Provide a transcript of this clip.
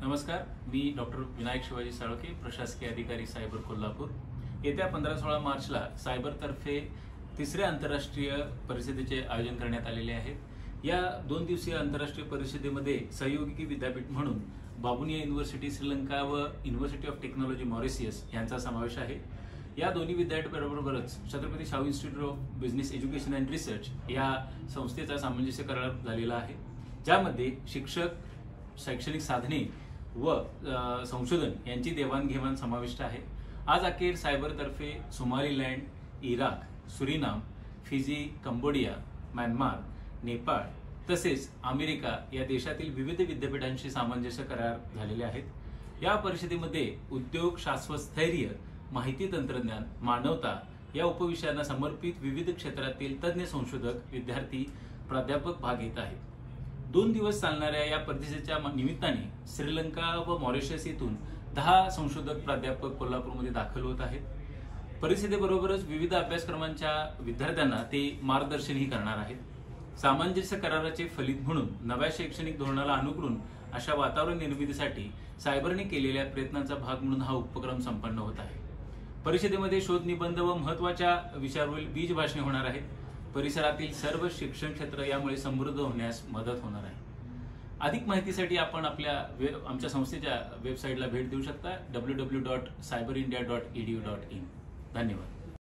नमस्कार, मी डॉक्टर विनायक शिवाजी साळके, प्रशासकीय अधिकारी सायबर कोल्हापूर। येत्या 15-16 मार्चला सायबरतर्फे तिसऱ्या आंतरराष्ट्रीय परिषदेचे आयोजन करण्यात आलेले आहे। या 2 दिवसीय आंतरराष्ट्रीय परिषदेमध्ये सहयोगी विद्यापीठ म्हणून बाबुनिया युनिव्हर्सिटी श्रीलंका व युनिव्हर्सिटी ऑफ टेक्नॉलॉजी मॉरिशियस यांचा समावेश आहे। या दोन्ही विद्यापीठाबरोबरच Chhatrapati Shahu institute of business education and research या संस्थेचा सामंजस्य करार झालेला आहे, ज्यामध्ये शिक्षक, शैक्षणिक साधने व संशोधन यांची देवाणघेवाण समाविष्ट आहे। आज अखेर सायबरतर्फे Somaliland, Iraq, Suriname, Fiji, Cambodia, Myanmar, Nepal तसेच अमेरिका या देशातील विविध विद्यापीठांशी सामंजस्य करार झालेले आहेत। या परिषदेमध्ये उद्योग, शाश्वत स्थैर्य, माहिती तंत्रज्ञान, मानवता या उपविषयांना समर्पित विविध क्षेत्रातील तज्ञ संशोधक, विद्यार्थी, प्राध्यापक भाग घेत आहेत। 2 दिवस चालणाऱ्या या परिषदेच्या निमित्ताने श्रीलंका व मॉरिशस येथून 10 संशोधक प्राध्यापक कोल्हापूरमध्ये दाखल होत आहेत। परिषदेबरोबरच विविध अभ्यासक्रमांच्या विद्यार्थ्यांना ते मार्गदर्शनही करणार आहेत। सामंजस्य कराराचे फलित म्हणून नव्या शैक्षणिक धोरणाला अनुकरून अशा वातावरण निर्मितीसाठी सायबरने केलेल्या प्रयत्नांचा भाग म्हणून हा उपक्रम संपन्न होत आहे। परिषदेमध्ये शोध निबंध व महत्त्वाच्या विषयावरील बीज भाषणे होणार आहेत। परिसरातील सर्व शिक्षण क्षेत्र यामुळे समृद्ध होण्यास मदत होणार आहे। अधिक माहितीसाठी आपण आमच्या संस्थेच्या वेबसाईटला भेट देऊ शकता www.cyberindia.edu.in। धन्यवाद।